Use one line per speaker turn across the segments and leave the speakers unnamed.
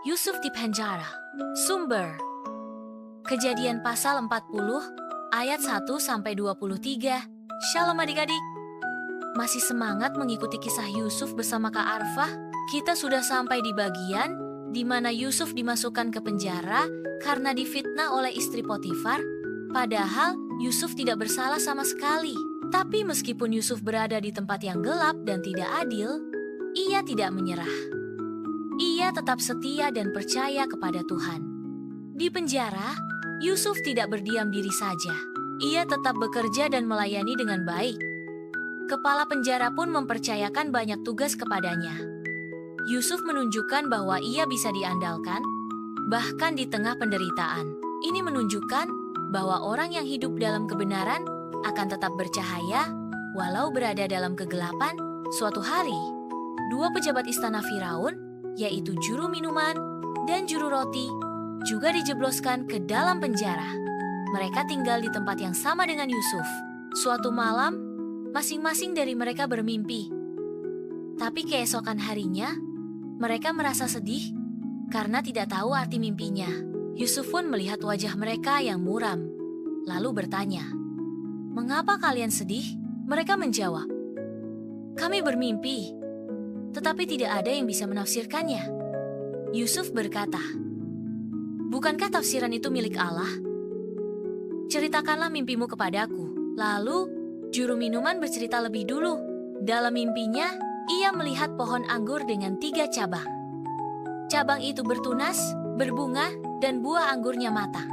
Yusuf di penjara. Sumber Kejadian pasal 40 ayat 1-23. Shalom adik-adik. Masih semangat mengikuti kisah Yusuf bersama Kak Arfah? Kita sudah sampai di bagian di mana Yusuf dimasukkan ke penjara karena difitnah oleh istri Potifar. Padahal Yusuf tidak bersalah sama sekali. Tapi meskipun Yusuf berada di tempat yang gelap dan tidak adil, ia tidak menyerah. Ia tetap setia dan percaya kepada Tuhan. Di penjara, Yusuf tidak berdiam diri saja. Ia tetap bekerja dan melayani dengan baik. Kepala penjara pun mempercayakan banyak tugas kepadanya. Yusuf menunjukkan bahwa ia bisa diandalkan, bahkan di tengah penderitaan. Ini menunjukkan bahwa orang yang hidup dalam kebenaran akan tetap bercahaya, walau berada dalam kegelapan. Suatu hari, dua pejabat istana Firaun, yaitu juru minuman dan juru roti, juga dijebloskan ke dalam penjara. Mereka tinggal di tempat yang sama dengan Yusuf. Suatu malam, masing-masing dari mereka bermimpi. Tapi keesokan harinya, mereka merasa sedih karena tidak tahu arti mimpinya. Yusuf pun melihat wajah mereka yang muram, lalu bertanya, "Mengapa kalian sedih?" Mereka menjawab, "Kami bermimpi, tetapi tidak ada yang bisa menafsirkannya." Yusuf berkata, "Bukankah tafsiran itu milik Allah? Ceritakanlah mimpimu kepadaku." Lalu, juru minuman bercerita lebih dulu. Dalam mimpinya, ia melihat pohon anggur dengan 3 cabang. Cabang itu bertunas, berbunga, dan buah anggurnya matang.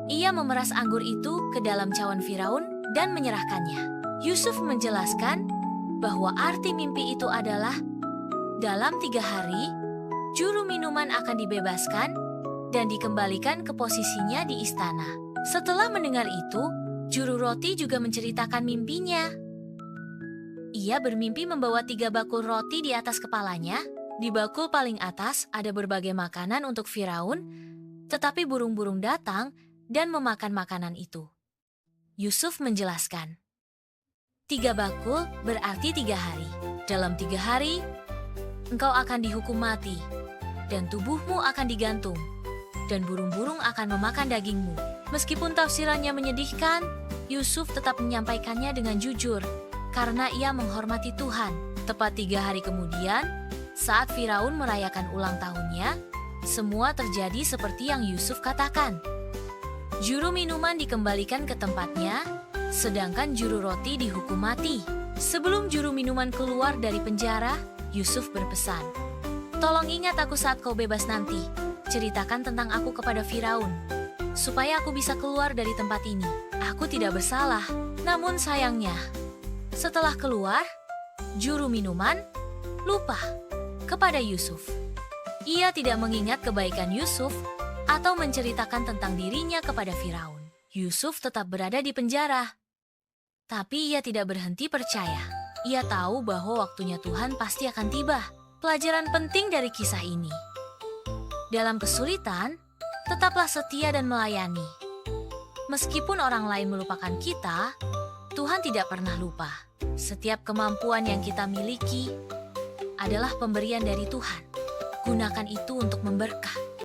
Ia memeras anggur itu ke dalam cawan Firaun dan menyerahkannya. Yusuf menjelaskan bahwa arti mimpi itu adalah dalam 3 hari, juru minuman akan dibebaskan dan dikembalikan ke posisinya di istana. Setelah mendengar itu, juru roti juga menceritakan mimpinya. Ia bermimpi membawa 3 bakul roti di atas kepalanya. Di bakul paling atas ada berbagai makanan untuk Firaun, tetapi burung-burung datang dan memakan makanan itu. Yusuf menjelaskan, 3 bakul berarti 3 hari. Dalam 3 hari, engkau akan dihukum mati, dan tubuhmu akan digantung, dan burung-burung akan memakan dagingmu. Meskipun tafsirannya menyedihkan, Yusuf tetap menyampaikannya dengan jujur, karena ia menghormati Tuhan. Tepat 3 hari kemudian, saat Firaun merayakan ulang tahunnya, semua terjadi seperti yang Yusuf katakan. Juru minuman dikembalikan ke tempatnya, sedangkan juru roti dihukum mati. Sebelum juru minuman keluar dari penjara, Yusuf berpesan, "Tolong ingat aku saat kau bebas nanti. Ceritakan tentang aku kepada Firaun, supaya aku bisa keluar dari tempat ini. Aku tidak bersalah." Namun sayangnya, setelah keluar, juru minuman lupa kepada Yusuf. Ia tidak mengingat kebaikan Yusuf atau menceritakan tentang dirinya kepada Firaun. Yusuf tetap berada di penjara. Tapi ia tidak berhenti percaya. Ia tahu bahwa waktunya Tuhan pasti akan tiba. Pelajaran penting dari kisah ini. Dalam kesulitan, tetaplah setia dan melayani. Meskipun orang lain melupakan kita, Tuhan tidak pernah lupa. Setiap kemampuan yang kita miliki adalah pemberian dari Tuhan. Gunakan itu untuk memberkah.